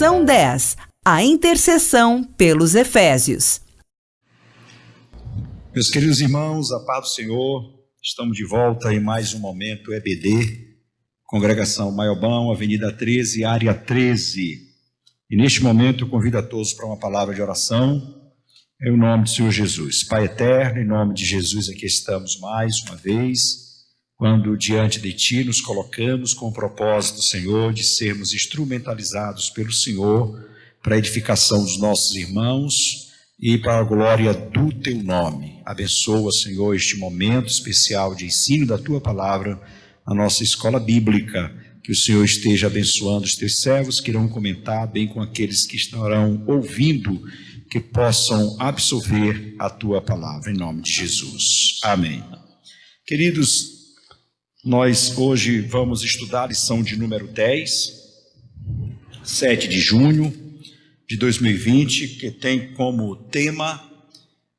Lição 10. A intercessão pelos Efésios. Meus queridos irmãos, a paz do Senhor, estamos de volta em mais um momento EBD, Congregação Maiobão, Avenida 13, Área 13. E neste momento eu convido a todos para uma palavra de oração, em nome do Senhor Jesus. Pai eterno, em nome de Jesus, aqui estamos mais uma vez, quando diante de Ti nos colocamos com o propósito, Senhor, de sermos instrumentalizados pelo Senhor para a edificação dos nossos irmãos e para a glória do Teu nome. Abençoa, Senhor, este momento especial de ensino da Tua palavra, a nossa escola bíblica. Que o Senhor esteja abençoando os Teus servos que irão comentar, bem com aqueles que estarão ouvindo, que possam absorver a Tua palavra, em nome de Jesus. Amém. Queridos, nós hoje vamos estudar a lição de número 10, 7 de junho de 2020, que tem como tema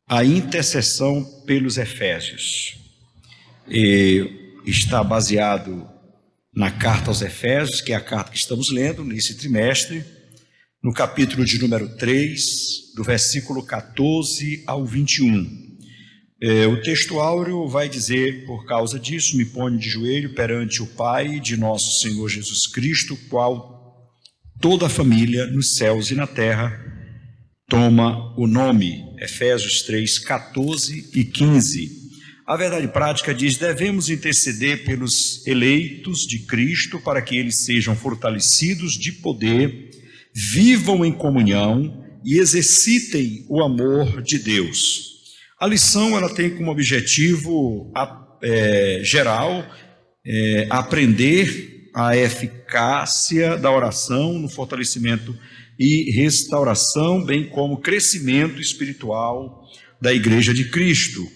a intercessão pelos Efésios. E está baseado na carta aos Efésios, que é a carta que estamos lendo nesse trimestre, no capítulo de número 3, do versículo 14 ao 21. O texto áureo vai dizer: por causa disso me ponho de joelho perante o Pai de nosso Senhor Jesus Cristo, qual toda a família nos céus e na terra toma o nome. Efésios 3, 14 e 15. A verdade prática diz: devemos interceder pelos eleitos de Cristo para que eles sejam fortalecidos de poder, vivam em comunhão e exercitem o amor de Deus. A lição ela tem como objetivo geral aprender a eficácia da oração no fortalecimento e restauração, bem como crescimento espiritual da Igreja de Cristo.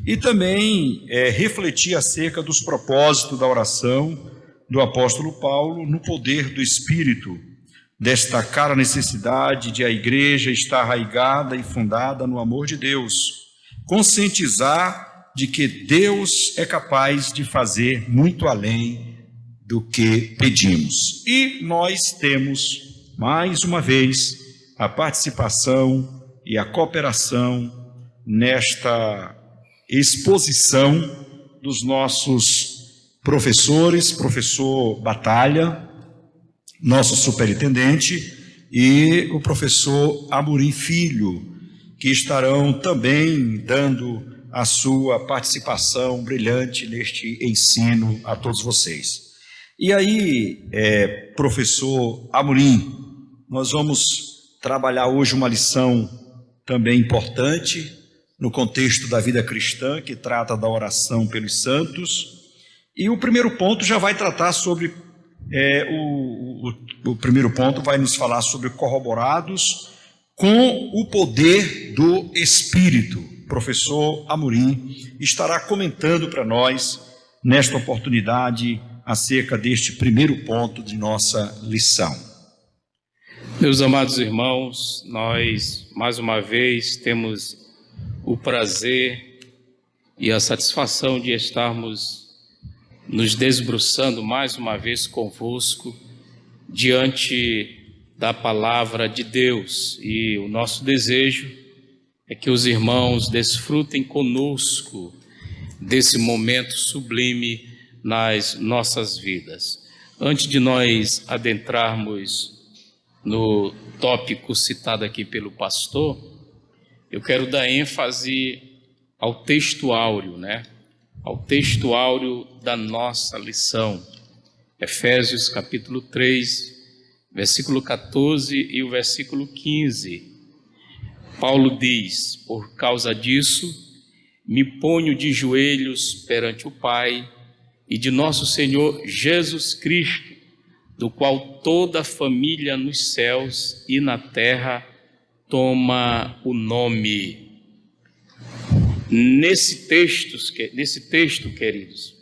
E também refletir acerca dos propósitos da oração do apóstolo Paulo no poder do Espírito, destacar a necessidade de a igreja estar arraigada e fundada no amor de Deus, conscientizar de que Deus é capaz de fazer muito além do que pedimos. E nós temos, mais uma vez, a participação e a cooperação nesta exposição dos nossos professores, professor Batalha, nosso superintendente, e o professor Amorim Filho, que estarão também dando a sua participação brilhante neste ensino a todos vocês. E aí, professor Amorim, nós vamos trabalhar hoje uma lição também importante no contexto da vida cristã, que trata da oração pelos santos. E o primeiro ponto já vai tratar sobre, o primeiro ponto vai nos falar sobre corroborados com o poder do Espírito. O professor Amorim estará comentando para nós, nesta oportunidade, acerca deste primeiro ponto de nossa lição. Meus amados irmãos, nós, mais uma vez, temos o prazer e a satisfação de estarmos nos desbruçando mais uma vez convosco diante da palavra de Deus, e o nosso desejo é que os irmãos desfrutem conosco desse momento sublime nas nossas vidas. Antes de nós adentrarmos no tópico citado aqui pelo pastor, eu quero dar ênfase ao texto áureo, ao texto áureo da nossa lição, Efésios capítulo 3, versículo 14 e o versículo 15. Paulo diz: por causa disso, me ponho de joelhos perante o Pai e de nosso Senhor Jesus Cristo, do qual toda a família nos céus e na terra toma o nome. Nesse texto, queridos,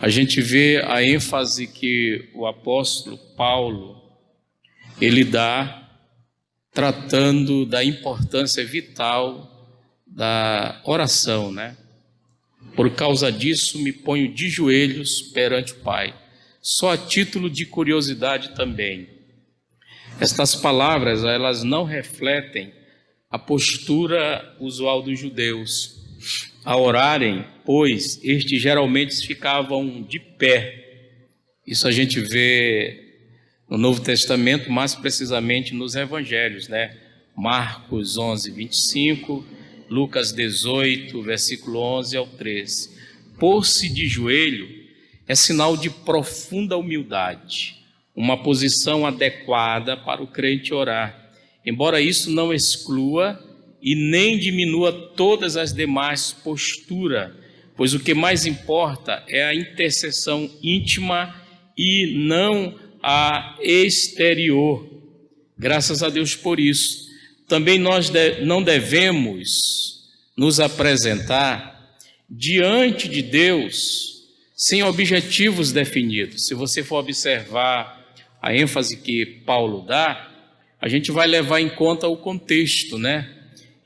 a gente vê a ênfase que o apóstolo Paulo ele dá tratando da importância vital da oração, Por causa disso me ponho de joelhos perante o Pai. Só a título de curiosidade também, Estas palavras, elas não refletem a postura usual dos judeus. Ao orarem, pois, estes geralmente ficavam de pé. Isso a gente vê no Novo Testamento, mais precisamente nos Evangelhos, né? Marcos 11, 25, Lucas 18, versículo 11 ao 13. Pôr-se de joelho é sinal de profunda humildade, uma posição adequada para o crente orar, embora isso não exclua e nem diminua todas as demais posturas, pois o que mais importa é a intercessão íntima e não a exterior. Graças a Deus por isso. Também nós não devemos nos apresentar diante de Deus sem objetivos definidos. Se você for observar a ênfase que Paulo dá, a gente vai levar em conta o contexto, né?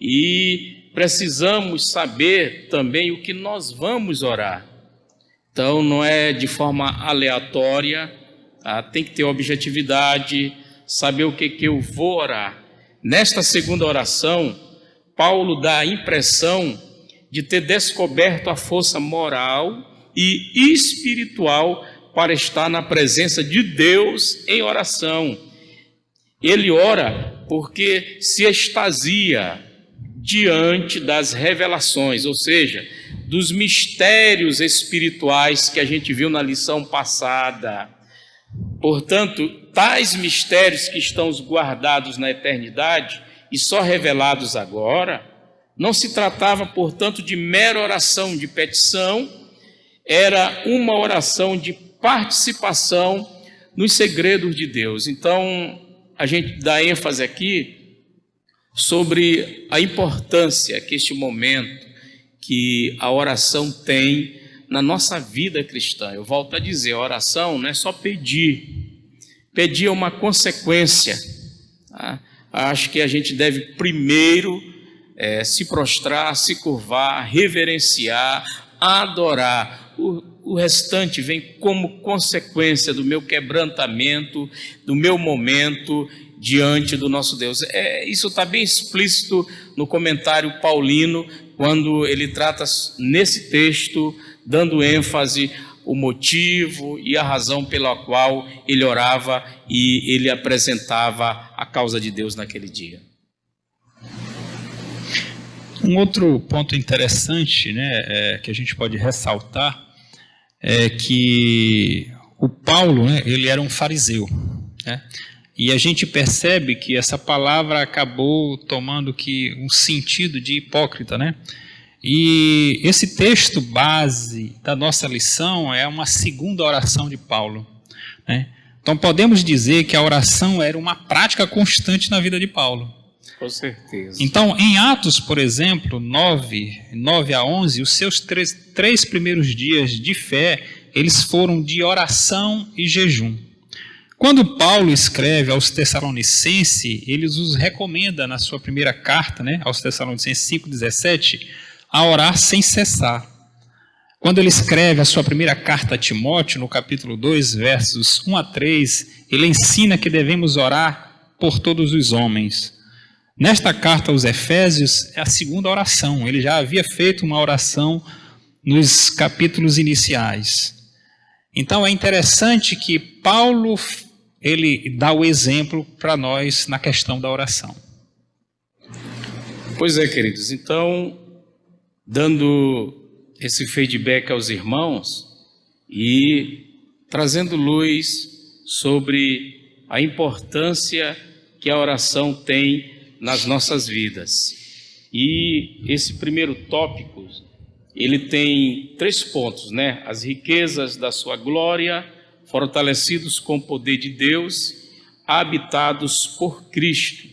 E precisamos saber também o que nós vamos orar. Então não é de forma aleatória, tem que ter objetividade, saber o que eu vou orar. Nesta segunda oração, Paulo dá a impressão de ter descoberto a força moral e espiritual para estar na presença de Deus em oração. Ele ora porque se extasia diante das revelações, ou seja, dos mistérios espirituais que a gente viu na lição passada. Portanto, tais mistérios que estão guardados na eternidade e só revelados agora, não se tratava, portanto, de mera oração de petição, era uma oração de participação nos segredos de Deus. Então, a gente dá ênfase aqui sobre a importância que este momento, que a oração tem na nossa vida cristã. Eu volto a dizer, a oração não é só pedir. Pedir é uma consequência. Tá? Acho que a gente deve primeiro se prostrar, se curvar, reverenciar, adorar. O restante vem como consequência do meu quebrantamento, do meu momento diante do nosso Deus. Isso está bem explícito no comentário paulino, quando ele trata nesse texto, dando ênfase o motivo e a razão pela qual ele orava e ele apresentava a causa de Deus naquele dia. Um outro ponto interessante, né, que a gente pode ressaltar é que o Paulo, né, ele era um fariseu, né, e a gente percebe que essa palavra acabou tomando um sentido de hipócrita, né? E esse texto base da nossa lição é uma segunda oração de Paulo, né? Então podemos dizer que a oração era uma prática constante na vida de Paulo. Com certeza. Então, em Atos, por exemplo, 9 a 11, os seus três primeiros dias de fé, eles foram de oração e jejum. Quando Paulo escreve aos Tessalonicenses, ele os recomenda na sua primeira carta, né, aos Tessalonicenses 5,17, a orar sem cessar. Quando ele escreve a sua primeira carta a Timóteo, no capítulo 2, versos 1 a 3, ele ensina que devemos orar por todos os homens. Nesta carta aos Efésios, é a segunda oração. Ele já havia feito uma oração nos capítulos iniciais. Então é interessante que Paulo, ele dá o exemplo para nós na questão da oração. Pois é, queridos. Então, dando esse feedback aos irmãos e trazendo luz sobre a importância que a oração tem nas nossas vidas. E esse primeiro tópico, ele tem 3 pontos, né? As riquezas da sua glória, fortalecidos com o poder de Deus, habitados por Cristo.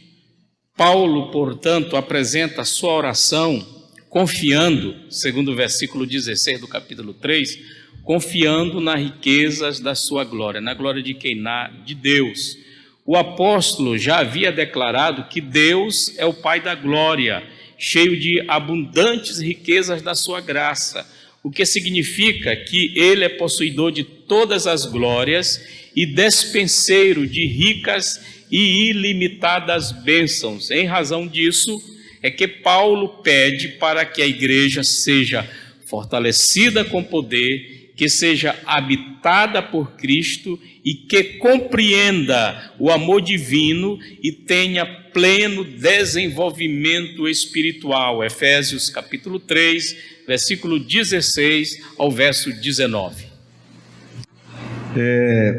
Paulo, portanto, apresenta a sua oração confiando, segundo o versículo 16 do capítulo 3, confiando nas riquezas da sua glória. Na glória de quem? De Deus. O apóstolo já havia declarado que Deus é o Pai da glória, cheio de abundantes riquezas da sua graça. o que significa que ele é possuidor de todas as glórias e despenseiro de ricas e ilimitadas bênçãos. Em razão disso, é que Paulo pede para que a igreja seja fortalecida com poder, que seja habitada por Cristo e que compreenda o amor divino e tenha pleno desenvolvimento espiritual. Efésios capítulo 3, versículo 16 ao verso 19.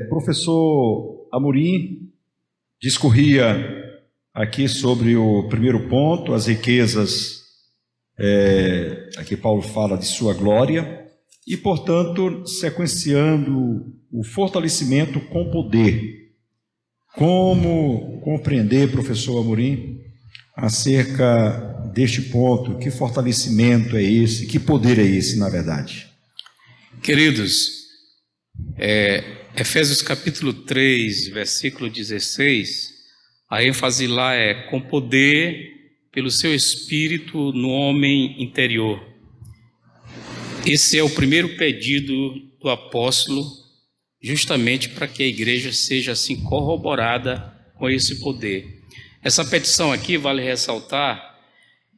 Professor Amorim discorria aqui sobre o primeiro ponto, as riquezas, aqui Paulo fala de sua glória, e, portanto, sequenciando o fortalecimento com poder. Como compreender, professor Amorim, acerca deste ponto? Que fortalecimento é esse? Que poder é esse, na verdade? Queridos, Efésios capítulo 3, versículo 16, a ênfase lá é com poder pelo seu espírito no homem interior. Esse é o primeiro pedido do apóstolo, justamente para que a igreja seja assim corroborada com esse poder. Essa petição aqui, vale ressaltar,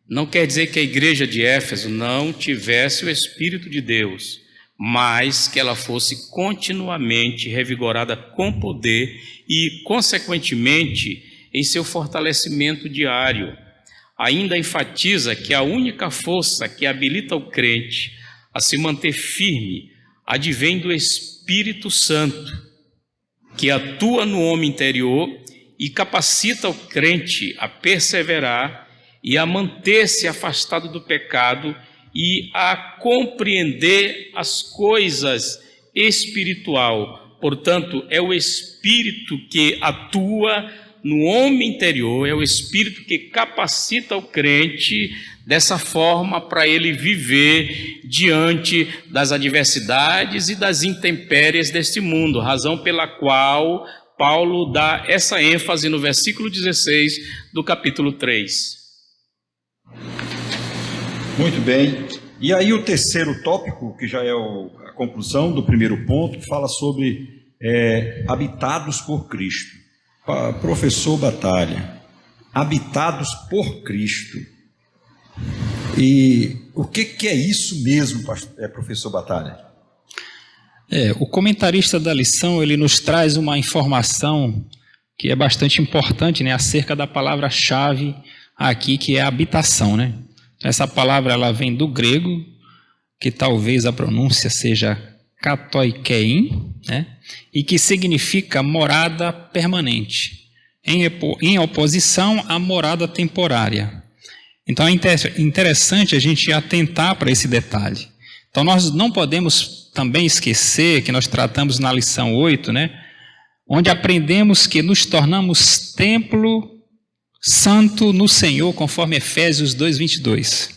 não quer dizer que a igreja de Éfeso não tivesse o Espírito de Deus, mas que ela fosse continuamente revigorada com poder e, consequentemente, em seu fortalecimento diário. Ainda enfatiza que a única força que habilita o crente a se manter firme advém do Espírito Santo, que atua no homem interior e capacita o crente a perseverar e a manter-se afastado do pecado e a compreender as coisas espiritual. Portanto, é o Espírito que atua no homem interior, é o Espírito que capacita o crente dessa forma para ele viver diante das adversidades e das intempéries deste mundo, razão pela qual Paulo dá essa ênfase no versículo 16 do capítulo 3. Muito bem. E aí o terceiro tópico, que já é a conclusão do primeiro ponto, fala sobre habitados por Cristo. Professor Batalha, habitados por Cristo. E o que é isso mesmo, professor Batalha? O comentarista da lição, ele nos traz uma informação que é bastante importante, né, acerca da palavra-chave aqui, que é habitação, né? Essa palavra, ela vem do grego, que talvez a pronúncia seja katoikein, né? E que significa morada permanente, em oposição à morada temporária. Então é interessante a gente atentar para esse detalhe. Então nós não podemos também esquecer que nós tratamos na lição 8, né, onde aprendemos que nos tornamos templo santo no Senhor, conforme Efésios 2:22.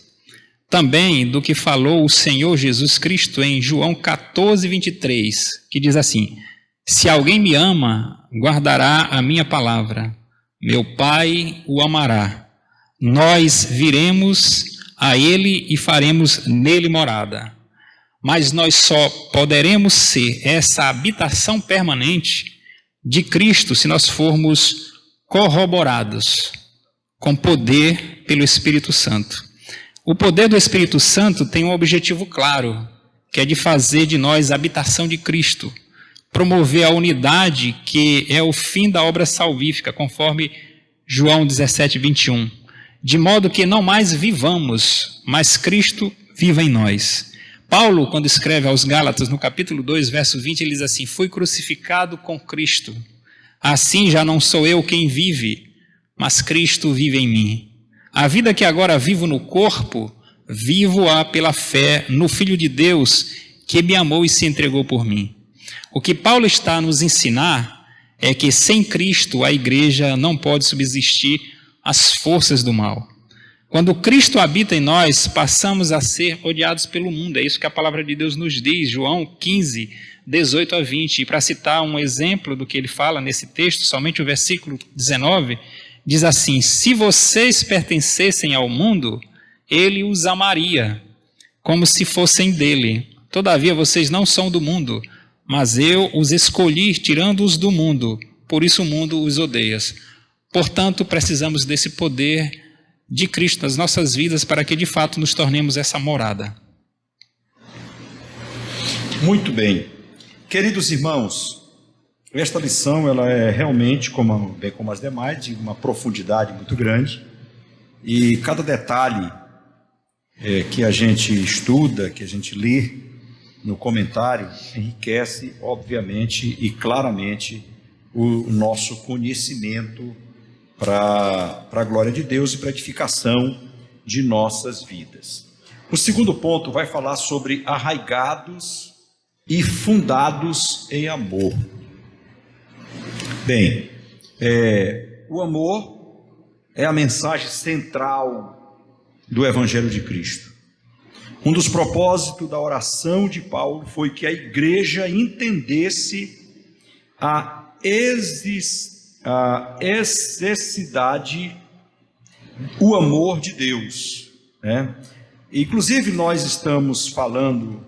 Também do que falou o Senhor Jesus Cristo em João 14:23, que diz assim: se alguém me ama, guardará a minha palavra, meu Pai o amará. Nós viremos a ele e faremos nele morada. Mas nós só poderemos ser essa habitação permanente de Cristo se nós formos corroborados com poder pelo Espírito Santo. O poder do Espírito Santo tem um objetivo claro, que é de fazer de nós a habitação de Cristo, promover a unidade que é o fim da obra salvífica, conforme João 17:21. De modo que não mais vivamos, mas Cristo viva em nós. Paulo, quando escreve aos Gálatas, no capítulo 2, verso 20, ele diz assim: fui crucificado com Cristo. Assim já não sou eu quem vive, mas Cristo vive em mim. A vida que agora vivo no corpo, vivo-a pela fé no Filho de Deus, que me amou e se entregou por mim. O que Paulo está a nos ensinar é que sem Cristo a igreja não pode subsistir às forças do mal. Quando Cristo habita em nós, passamos a ser odiados pelo mundo. É isso que a palavra de Deus nos diz, João 15:18-20. E para citar um exemplo do que ele fala nesse texto, somente o versículo 19, diz assim: se vocês pertencessem ao mundo, ele os amaria. como se fossem dele. Todavia vocês não são do mundo, mas eu os escolhi tirando-os do mundo, por isso o mundo os odeia. Portanto, precisamos desse poder de Cristo nas nossas vidas para que de fato nos tornemos essa morada. Muito bem. Queridos irmãos, esta lição ela é realmente, bem como as demais, de uma profundidade muito grande, e cada detalhe que a gente estuda, que a gente lê no comentário, enriquece, obviamente e claramente, o nosso conhecimento para a glória de Deus e para a edificação de nossas vidas. O segundo ponto vai falar sobre arraigados e fundados em amor. Bem, o amor é a mensagem central do Evangelho de Cristo. Um dos propósitos da oração de Paulo foi que a igreja entendesse a necessidade, o amor de Deus, né? Inclusive nós estamos falando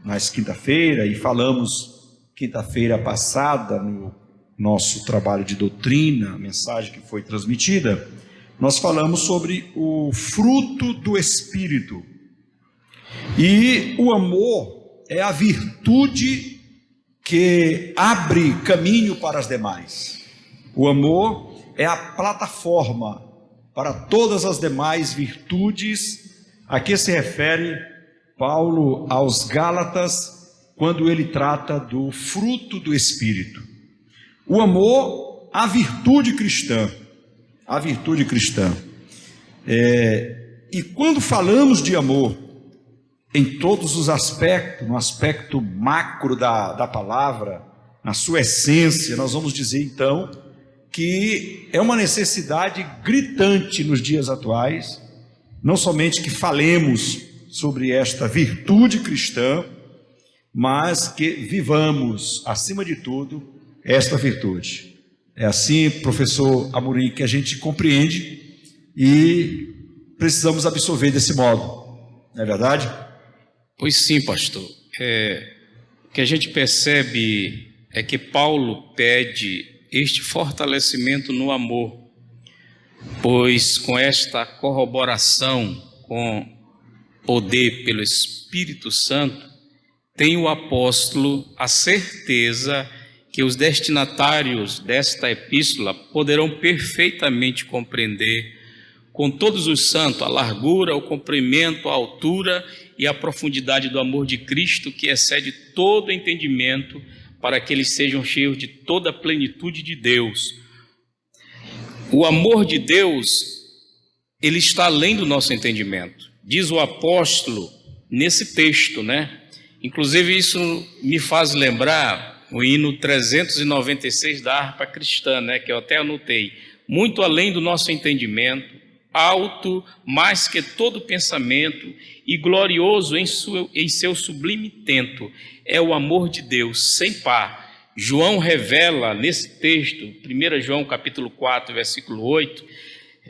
nas quinta-feira e falamos quinta-feira passada no nosso trabalho de doutrina, a mensagem que foi transmitida, nós falamos sobre o fruto do Espírito. E o amor é a virtude que abre caminho para as demais. O amor é a plataforma para todas as demais virtudes a que se refere Paulo aos Gálatas, quando ele trata do fruto do Espírito. O amor, a virtude cristã. A virtude cristã. E quando falamos de amor, em todos os aspectos, no aspecto macro da palavra, na sua essência, nós vamos dizer então que é uma necessidade gritante nos dias atuais, não somente que falemos sobre esta virtude cristã, mas que vivamos, acima de tudo, esta virtude. É assim, professor Amorim, que a gente compreende e precisamos absorver desse modo, não é verdade? Pois sim, pastor. O que a gente percebe é que Paulo pede este fortalecimento no amor, pois com esta corroboração com poder pelo Espírito Santo, tem o apóstolo a certeza que os destinatários desta epístola poderão perfeitamente compreender com todos os santos a largura, o comprimento, a altura e a profundidade do amor de Cristo, que excede todo entendimento, para que eles sejam cheios de toda a plenitude de Deus. O amor de Deus, ele está além do nosso entendimento, diz o apóstolo nesse texto, né? Inclusive isso me faz lembrar o hino 396 da harpa cristã, né? Que eu até anotei, muito além do nosso entendimento, alto mais que todo pensamento e glorioso em seu sublime intento, é o amor de Deus sem par. João revela nesse texto, 1 João capítulo 4, versículo 8,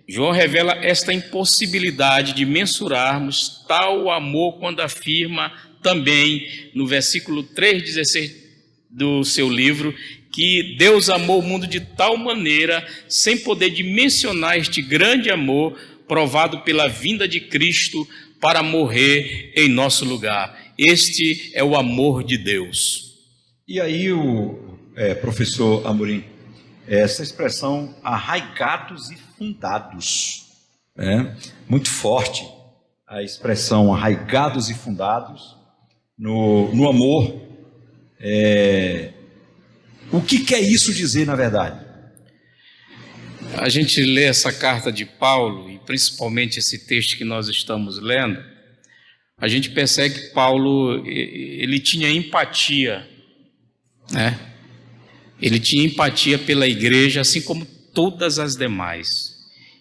João revela esta impossibilidade de mensurarmos tal amor quando afirma também no versículo 3,16 do seu livro, que Deus amou o mundo de tal maneira, sem poder dimensionar este grande amor, provado pela vinda de Cristo para morrer em nosso lugar. Este é o amor de Deus. E aí, professor Amorim, essa expressão arraigados e fundados, muito forte a expressão arraigados e fundados no amor. O que quer isso dizer, na verdade? A gente lê essa carta de Paulo, e principalmente esse texto que nós estamos lendo, a gente percebe que Paulo, ele tinha empatia, né? Ele tinha empatia pela igreja, assim como todas as demais.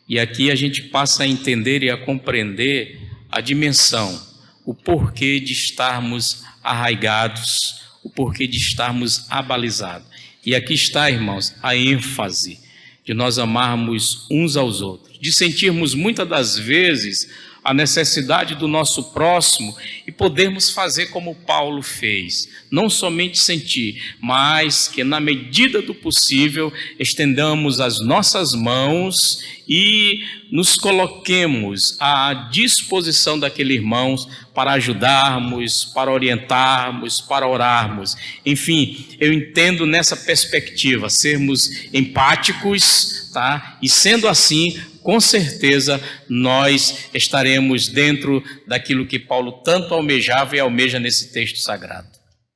E aqui a gente passa a entender e a compreender a dimensão, o porquê de estarmos arraigados, o porquê de estarmos abalizados. E aqui está, irmãos, a ênfase de nós amarmos uns aos outros, de sentirmos muitas das vezes a necessidade do nosso próximo e podermos fazer como Paulo fez, não somente sentir, mas que na medida do possível estendamos as nossas mãos e nos coloquemos à disposição daquele irmão para ajudarmos, para orientarmos, para orarmos. Enfim, eu entendo nessa perspectiva, sermos empáticos, tá? E sendo assim, com certeza nós estaremos dentro daquilo que Paulo tanto almejava e almeja nesse texto sagrado.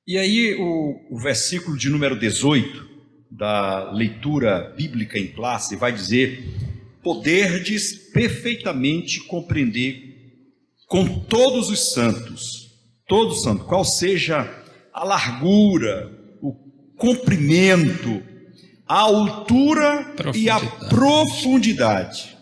E aí o versículo de número 18 da leitura bíblica em classe vai dizer: poderdes perfeitamente compreender com todos os santos, qual seja a largura, o comprimento, a altura e a profundidade.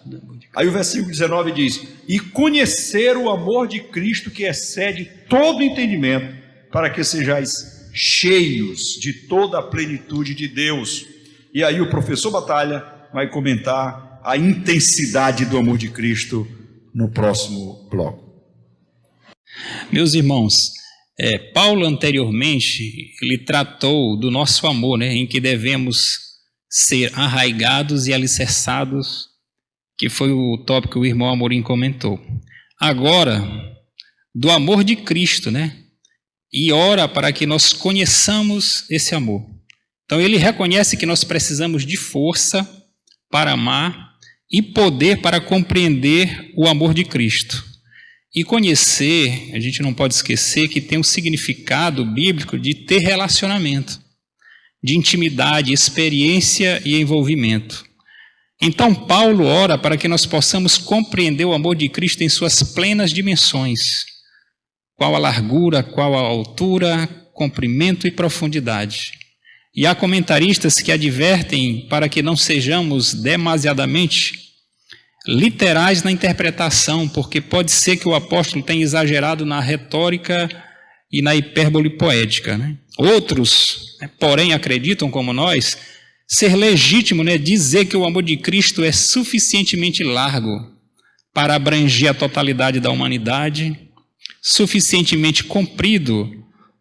Aí o versículo 19 diz: e conhecer o amor de Cristo que excede todo entendimento, para que sejais cheios de toda a plenitude de Deus. E aí o professor Batalha vai comentar a intensidade do amor de Cristo no próximo bloco. Meus irmãos, Paulo anteriormente, ele tratou do nosso amor, em que devemos ser arraigados e alicerçados, que foi o tópico que o irmão Amorim comentou. Agora, do amor de Cristo, e ora para que nós conheçamos esse amor. Então ele reconhece que nós precisamos de força para amar e poder para compreender o amor de Cristo. E conhecer, a gente não pode esquecer que tem um significado bíblico de ter relacionamento, de intimidade, experiência e envolvimento. Então Paulo ora para que nós possamos compreender o amor de Cristo em suas plenas dimensões. Qual a largura, qual a altura, comprimento e profundidade. E há comentaristas que advertem para que não sejamos demasiadamente literais na interpretação, porque pode ser que o apóstolo tenha exagerado na retórica e na hipérbole poética. Outros, porém, acreditam, como nós, ser legítimo dizer que o amor de Cristo é suficientemente largo para abranger a totalidade da humanidade, suficientemente comprido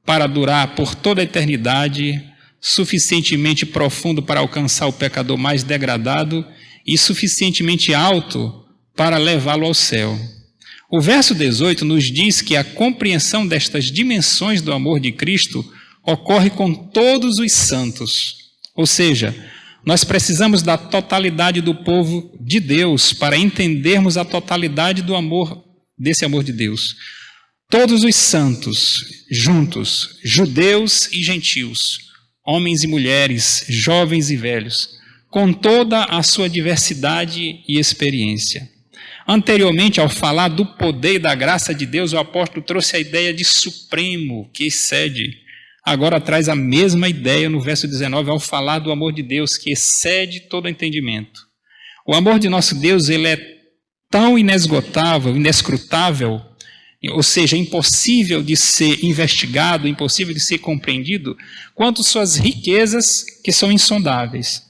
para durar por toda a eternidade, suficientemente profundo para alcançar o pecador mais degradado e suficientemente alto para levá-lo ao céu. O verso 18 nos diz que a compreensão destas dimensões do amor de Cristo ocorre com todos os santos, ou seja, nós precisamos da totalidade do povo de Deus para entendermos a totalidade do amor, desse amor de Deus. Todos os santos juntos, judeus e gentios, homens e mulheres, jovens e velhos, com toda a sua diversidade e experiência. Anteriormente, ao falar do poder e da graça de Deus, o apóstolo trouxe a ideia de supremo, que excede. Agora traz a mesma ideia no verso 19, ao falar do amor de Deus, que excede todo entendimento. O amor de nosso Deus, ele é tão inesgotável, inescrutável, ou seja, impossível de ser investigado, impossível de ser compreendido, quanto suas riquezas, que são insondáveis.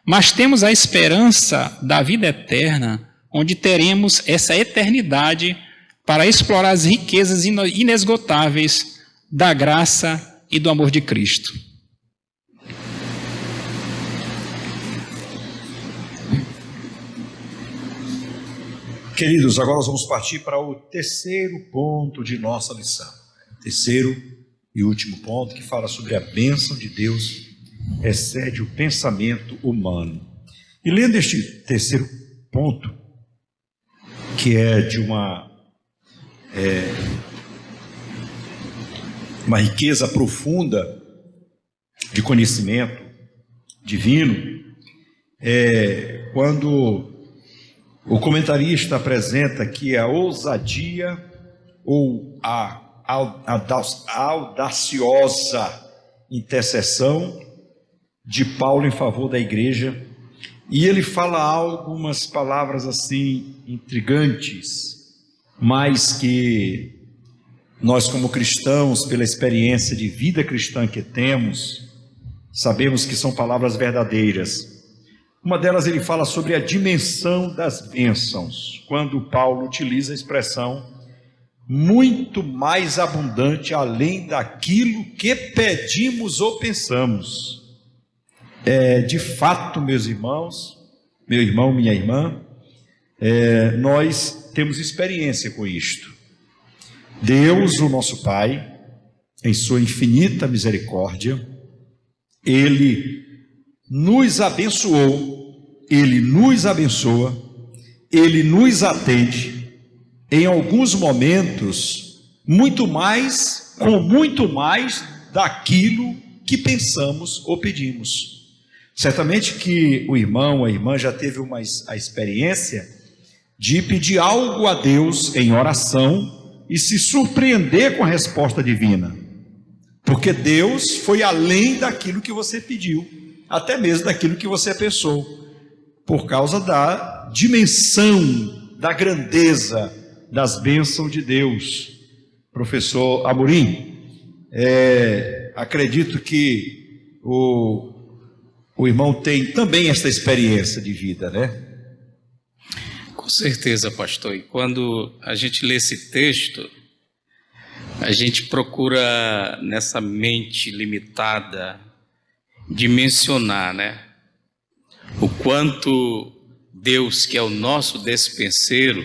Mas temos a esperança da vida eterna, onde teremos essa eternidade para explorar as riquezas inesgotáveis da graça e do amor de Cristo. Queridos, agora nós vamos partir para o terceiro ponto de nossa lição. Terceiro e último ponto, que fala sobre a bênção de Deus excede o pensamento humano. E lendo este terceiro ponto, que é de uma riqueza profunda de conhecimento divino, quando o comentarista apresenta que a ousadia ou a audaciosa intercessão de Paulo em favor da igreja, e ele fala algumas palavras assim intrigantes, mas que nós como cristãos, pela experiência de vida cristã que temos, sabemos que são palavras verdadeiras. Uma delas ele fala sobre a dimensão das bênçãos, quando Paulo utiliza a expressão muito mais abundante além daquilo que pedimos ou pensamos. De fato, meus irmãos, meu irmão, minha irmã, nós temos experiência com isto. Deus, o nosso Pai, em sua infinita misericórdia, Ele nos abençoou, Ele nos abençoa, Ele nos atende, em alguns momentos, muito mais, com muito mais daquilo que pensamos ou pedimos. Certamente que o irmão, a irmã já teve a experiência de pedir algo a Deus em oração e se surpreender com a resposta divina, porque Deus foi além daquilo que você pediu, até mesmo daquilo que você pensou, por causa da dimensão, da grandeza das bênçãos de Deus. Professor Amorim, acredito que o irmão tem também esta experiência de vida, né? Com certeza, pastor. E quando a gente lê esse texto, a gente procura, nessa mente limitada, dimensionar, né? O quanto Deus, que é o nosso despenseiro,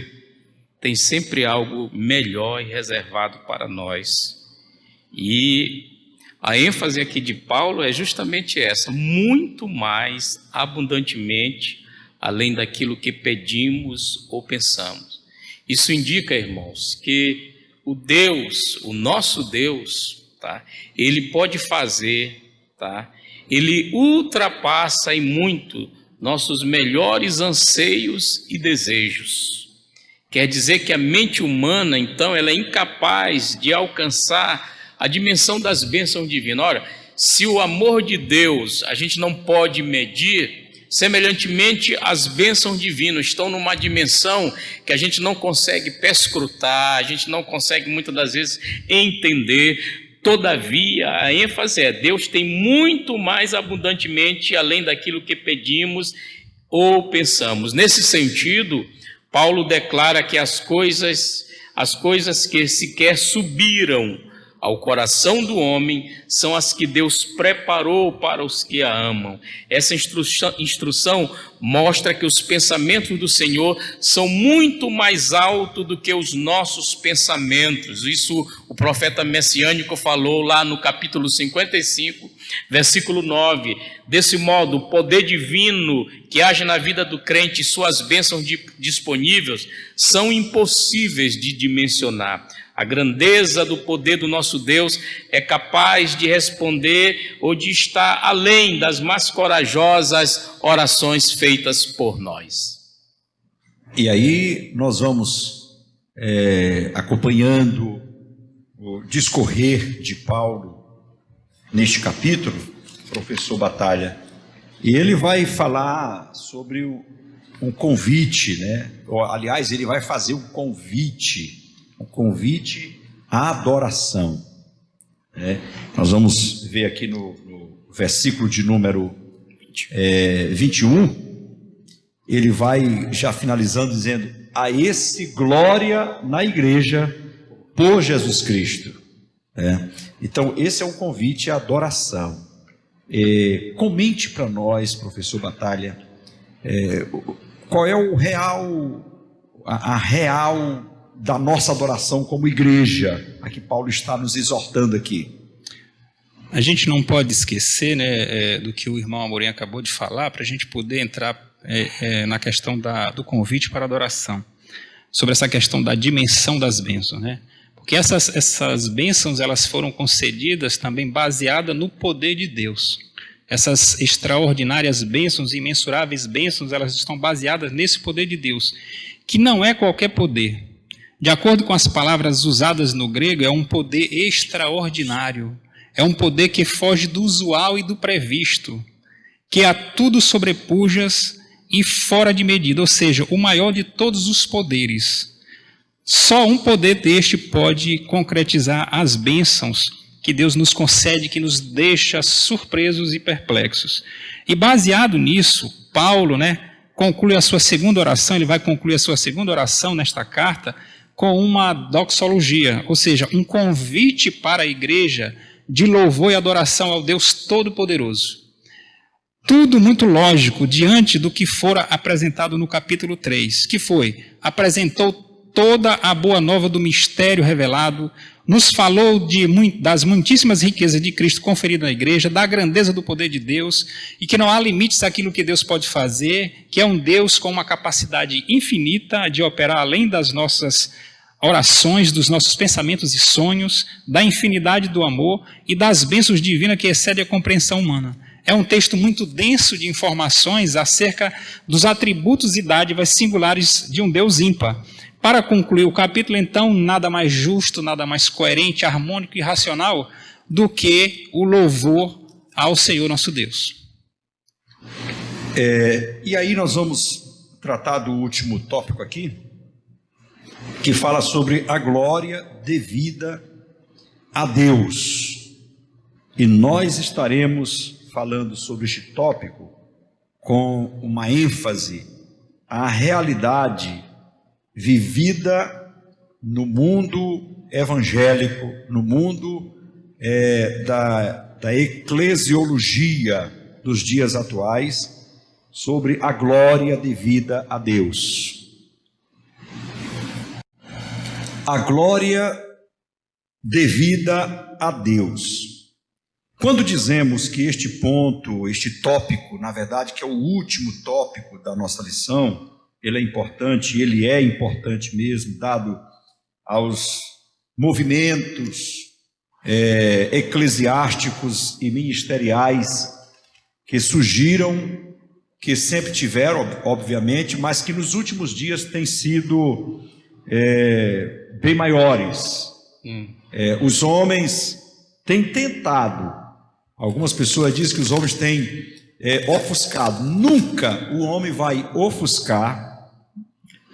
tem sempre algo melhor e reservado para nós. E a ênfase aqui de Paulo é justamente essa: muito mais abundantemente, além daquilo que pedimos ou pensamos. Isso indica, irmãos, que o Deus, o nosso Deus, tá? Ele pode fazer, tá? Ele ultrapassa em muito nossos melhores anseios e desejos. Quer dizer que a mente humana, então, ela é incapaz de alcançar a dimensão das bênçãos divinas. Ora, se o amor de Deus a gente não pode medir, semelhantemente as bênçãos divinas estão numa dimensão que a gente não consegue perscrutar, a gente não consegue muitas das vezes entender. Todavia, a ênfase é: Deus tem muito mais abundantemente além daquilo que pedimos ou pensamos. Nesse sentido, Paulo declara que as coisas que sequer subiram ao coração do homem são as que Deus preparou para os que a amam. Essa instrução mostra que os pensamentos do Senhor são muito mais altos do que os nossos pensamentos. Isso o profeta messiânico falou lá no capítulo 55, versículo 9. Desse modo, o poder divino que age na vida do crente e suas bênçãos disponíveis são impossíveis de dimensionar. A grandeza do poder do nosso Deus é capaz de responder ou de estar além das mais corajosas orações feitas por nós. E aí nós vamos acompanhando o discorrer de Paulo neste capítulo, professor Batalha, e ele vai falar sobre um convite, né? Aliás, ele vai fazer um convite à adoração. Nós vamos ver aqui no versículo de número 21, ele vai já finalizando dizendo: a esse glória na igreja por Jesus Cristo. Então esse é um convite à adoração. Comente para nós, professor Batalha, qual é a real da nossa adoração como igreja, a que Paulo está nos exortando aqui. A gente não pode esquecer, né, do que o irmão Amorim acabou de falar, para a gente poder entrar na questão do convite para a adoração, sobre essa questão da dimensão das bênçãos, né? Porque essas bênçãos, elas foram concedidas também baseadas no poder de Deus. Essas extraordinárias bênçãos, imensuráveis bênçãos, elas estão baseadas nesse poder de Deus, que não é qualquer poder. De acordo com as palavras usadas no grego, é um poder extraordinário, é um poder que foge do usual e do previsto, que a tudo sobrepujas e fora de medida, ou seja, o maior de todos os poderes. Só um poder deste pode concretizar as bênçãos que Deus nos concede, que nos deixa surpresos e perplexos. E baseado nisso, Paulo, conclui a sua segunda oração, ele vai concluir a sua segunda oração nesta carta com uma doxologia, ou seja, um convite para a igreja de louvor e adoração ao Deus Todo-Poderoso. Tudo muito lógico diante do que fora apresentado no capítulo 3, que foi, apresentou toda a boa nova do mistério revelado, nos falou das muitíssimas riquezas de Cristo conferidas na igreja, da grandeza do poder de Deus, e que não há limites àquilo que Deus pode fazer, que é um Deus com uma capacidade infinita de operar além das nossas orações, dos nossos pensamentos e sonhos, da infinidade do amor e das bênçãos divinas que excede a compreensão humana. É um texto muito denso de informações acerca dos atributos e dádivas singulares de um Deus ímpar. Para concluir o capítulo, então, nada mais justo, nada mais coerente, harmônico e racional do que o louvor ao Senhor nosso Deus. E aí nós vamos tratar do último tópico aqui, que fala sobre a glória devida a Deus. E nós estaremos falando sobre este tópico com uma ênfase à realidade vivida no mundo evangélico, no mundo da eclesiologia dos dias atuais, sobre a glória devida a Deus. A glória devida a Deus. Quando dizemos que este ponto, este tópico, na verdade, que é o último tópico da nossa lição, ele é importante mesmo, dado aos movimentos eclesiásticos e ministeriais que surgiram, que sempre tiveram, obviamente, mas que nos últimos dias têm sido bem maiores. Os homens têm tentado, algumas pessoas dizem que os homens têm ofuscado. Nunca o homem vai ofuscar,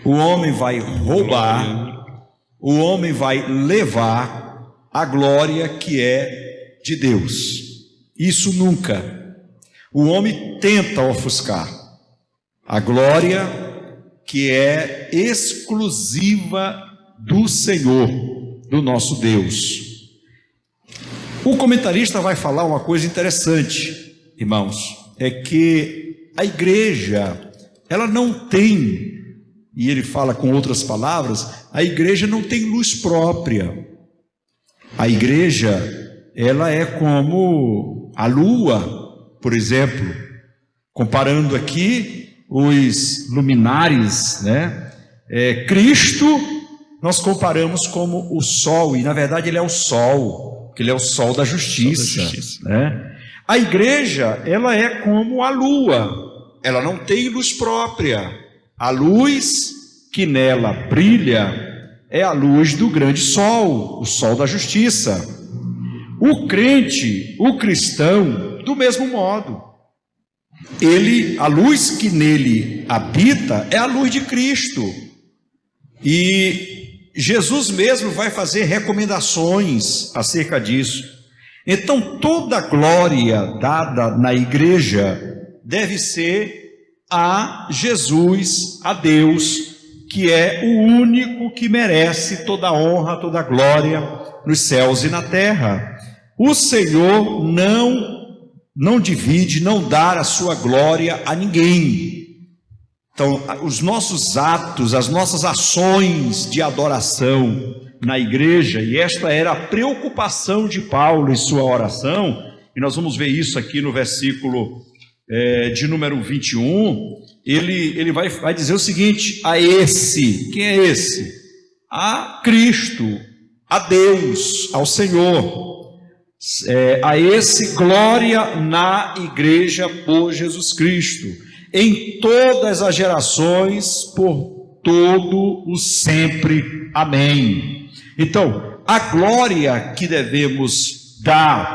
o homem vai roubar, o homem vai levar a glória que é de Deus. Isso nunca. O homem tenta ofuscar a glória que é exclusiva do Senhor, do nosso Deus. O comentarista vai falar uma coisa interessante, irmãos, é que a igreja, ela não tem, e ele fala com outras palavras, a igreja não tem luz própria. A igreja, ela é como a lua, por exemplo, comparando aqui os luminares, Cristo, nós comparamos como o sol, e na verdade ele é o sol, porque ele é o sol da justiça, A igreja, ela é como a lua, ela não tem luz própria. A luz que nela brilha é a luz do grande sol, o sol da justiça. O crente, o cristão, do mesmo modo, a luz que nele habita é a luz de Cristo. E Jesus mesmo vai fazer recomendações acerca disso. Então, toda a glória dada na igreja deve ser a Jesus, a Deus, que é o único que merece toda a honra, toda a glória nos céus e na terra. O Senhor não divide, não dá a sua glória a ninguém. Então, os nossos atos, as nossas ações de adoração na igreja, e esta era a preocupação de Paulo em sua oração, e nós vamos ver isso aqui no versículo de número 21, ele vai dizer o seguinte: a esse, quem é esse? A Cristo, a Deus, ao Senhor, a esse glória na igreja por Jesus Cristo, em todas as gerações, por todo o sempre. Amém. Então, a glória que devemos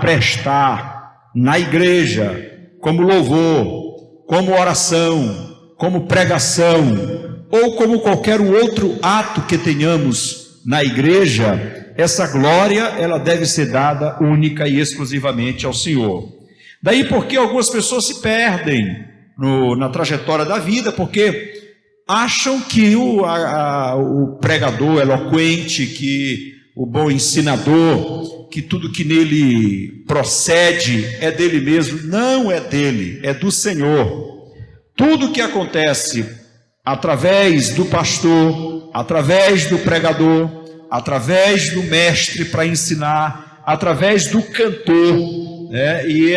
prestar na igreja, como louvor, como oração, como pregação, ou como qualquer outro ato que tenhamos na igreja, essa glória, ela deve ser dada única e exclusivamente ao Senhor. Daí porque algumas pessoas se perdem na trajetória da vida, porque acham que o pregador eloquente, que o bom ensinador, que tudo que nele procede é dele mesmo. Não é dele, é do Senhor. Tudo que acontece através do pastor, através do pregador, através do mestre para ensinar, através do cantor, né? E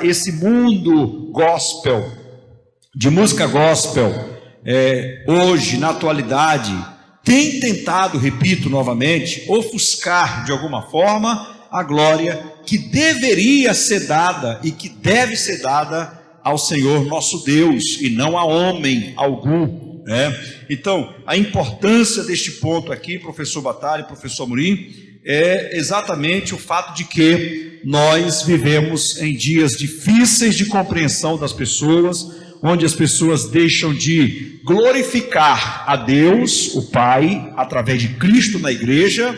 esse mundo gospel, de música gospel, hoje, na atualidade, tem tentado, repito novamente, ofuscar de alguma forma a glória que deveria ser dada e que deve ser dada ao Senhor nosso Deus e não a homem algum, né? Então, a importância deste ponto aqui, professor Batalha e professor Amorim, é exatamente o fato de que nós vivemos em dias difíceis de compreensão das pessoas, onde as pessoas deixam de glorificar a Deus, o Pai, através de Cristo na igreja,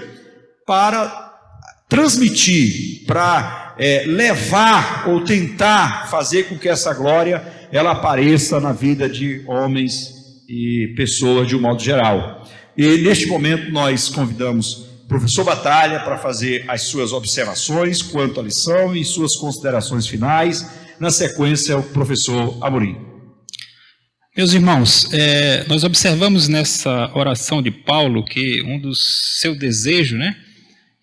para transmitir, para levar ou tentar fazer com que essa glória ela apareça na vida de homens e pessoas de um modo geral. E neste momento nós convidamos o professor Batalha para fazer as suas observações quanto à lição e suas considerações finais. Na sequência, o professor Amorim. Meus irmãos, nós observamos nessa oração de Paulo que um dos seus desejos,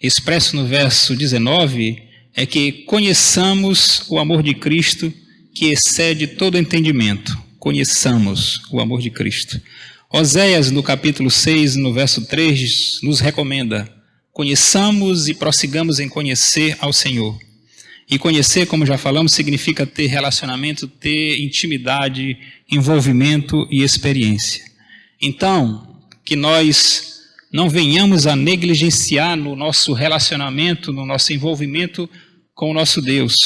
expresso no verso 19, é que conheçamos o amor de Cristo que excede todo entendimento. Conheçamos o amor de Cristo. Oséias, no capítulo 6, no verso 3, nos recomenda: conheçamos e prossigamos em conhecer ao Senhor. E conhecer, como já falamos, significa ter relacionamento, ter intimidade, envolvimento e experiência. Então, que nós não venhamos a negligenciar no nosso relacionamento, no nosso envolvimento com o nosso Deus,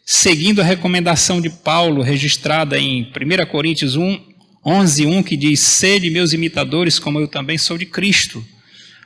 seguindo a recomendação de Paulo, registrada em 1 Coríntios 11:1, que diz: sede meus imitadores, como eu também sou de Cristo.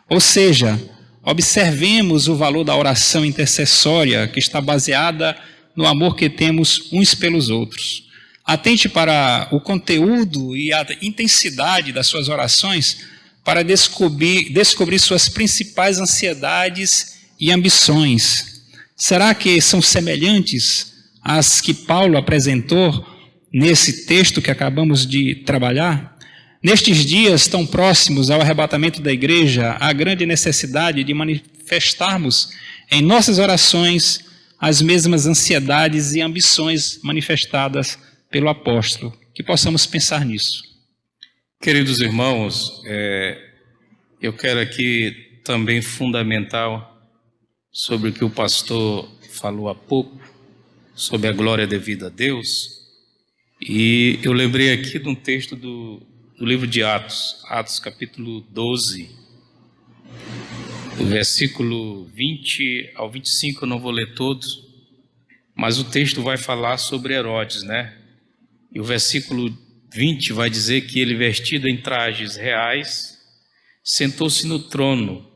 Ou seja, observemos o valor da oração intercessória, que está baseada no amor que temos uns pelos outros. Atente para o conteúdo e a intensidade das suas orações para descobrir suas principais ansiedades e ambições. Será que são semelhantes às que Paulo apresentou nesse texto que acabamos de trabalhar? Nestes dias tão próximos ao arrebatamento da igreja, há grande necessidade de manifestarmos em nossas orações as mesmas ansiedades e ambições manifestadas pelo apóstolo. Que possamos pensar nisso. Queridos irmãos, eu quero aqui também fundamentar sobre o que o pastor falou há pouco, sobre a glória devida a Deus, e eu lembrei aqui de um texto do livro de Atos capítulo 12, do versículo 20 ao 25, eu não vou ler todos, mas o texto vai falar sobre Herodes, E o versículo 20 vai dizer que ele, vestido em trajes reais, sentou-se no trono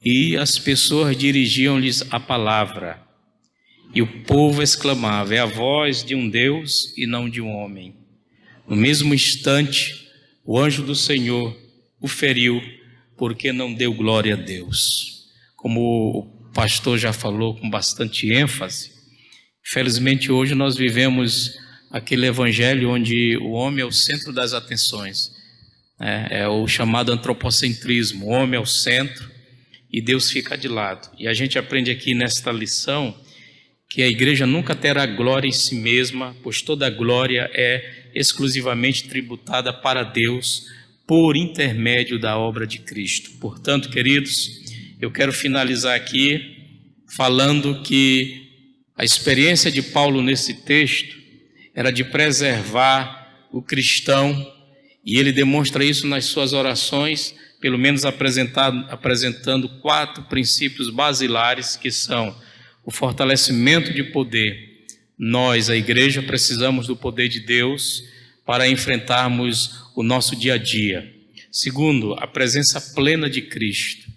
e as pessoas dirigiam-lhes a palavra. E o povo exclamava: é a voz de um Deus e não de um homem. No mesmo instante, o anjo do Senhor o feriu, porque não deu glória a Deus. Como o pastor já falou com bastante ênfase, infelizmente hoje nós vivemos aquele evangelho onde o homem é o centro das atenções, é o chamado antropocentrismo. O homem é o centro e Deus fica de lado. E a gente aprende aqui nesta lição que a igreja nunca terá glória em si mesma, pois toda a glória é exclusivamente tributada para Deus por intermédio da obra de Cristo. Portanto, queridos, eu quero finalizar aqui falando que a experiência de Paulo nesse texto era de preservar o cristão, e ele demonstra isso nas suas orações, pelo menos apresentando 4 princípios basilares, que são o fortalecimento de poder. Nós, a igreja, precisamos do poder de Deus para enfrentarmos o nosso dia a dia. Segundo, a presença plena de Cristo.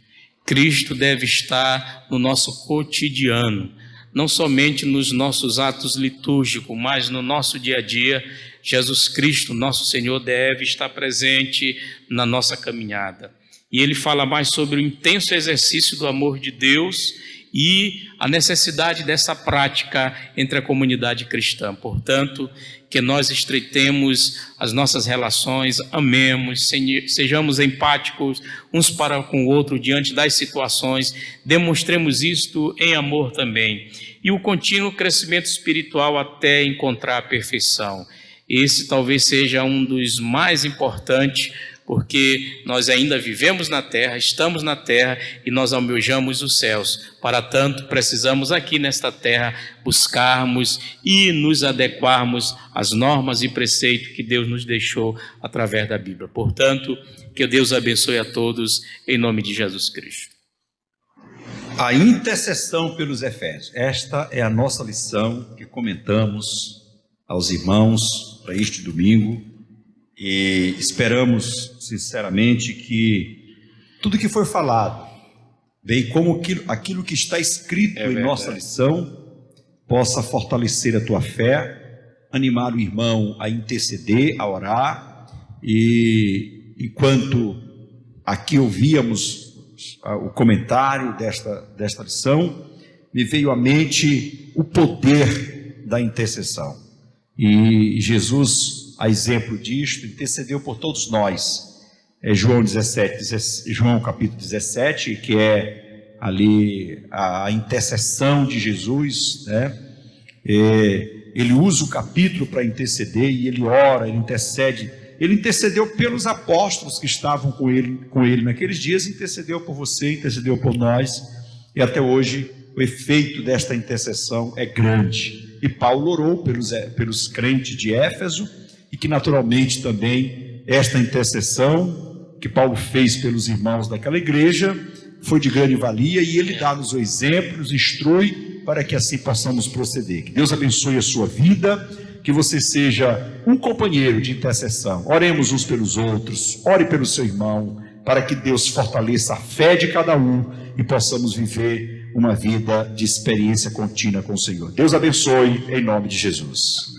Cristo deve estar no nosso cotidiano, não somente nos nossos atos litúrgicos, mas no nosso dia a dia. Jesus Cristo, nosso Senhor, deve estar presente na nossa caminhada. E ele fala mais sobre o intenso exercício do amor de Deus e a necessidade dessa prática entre a comunidade cristã. Portanto, que nós estreitemos as nossas relações, amemos, sejamos empáticos uns para com o outro diante das situações, demonstremos isto em amor também. E o contínuo crescimento espiritual até encontrar a perfeição. Esse talvez seja um dos mais importantes, porque nós ainda vivemos na terra, estamos na terra e nós almejamos os céus. Para tanto, precisamos aqui nesta terra buscarmos e nos adequarmos às normas e preceitos que Deus nos deixou através da Bíblia. Portanto, que Deus abençoe a todos em nome de Jesus Cristo. A intercessão pelos Efésios. Esta é a nossa lição que comentamos aos irmãos para este domingo. E esperamos, sinceramente, que tudo que foi falado, bem como aquilo que está escrito em nossa lição, possa fortalecer a tua fé, animar o irmão a interceder, a orar. E enquanto aqui ouvíamos o comentário desta lição, me veio à mente o poder da intercessão. E Jesus, a exemplo disto, intercedeu por todos nós. João capítulo 17, que é ali a intercessão de Jesus, né? Ele usa o capítulo para interceder e ele ora, ele intercede. Ele intercedeu pelos apóstolos que estavam com ele naqueles dias, intercedeu por você, intercedeu por nós, e até hoje o efeito desta intercessão é grande. E Paulo orou pelos crentes de Éfeso, e que naturalmente também esta intercessão que Paulo fez pelos irmãos daquela igreja foi de grande valia, e ele dá-nos o exemplo, nos instrui para que assim possamos proceder. Que Deus abençoe a sua vida, que você seja um companheiro de intercessão. Oremos uns pelos outros, ore pelo seu irmão, para que Deus fortaleça a fé de cada um e possamos viver uma vida de experiência contínua com o Senhor. Deus abençoe em nome de Jesus.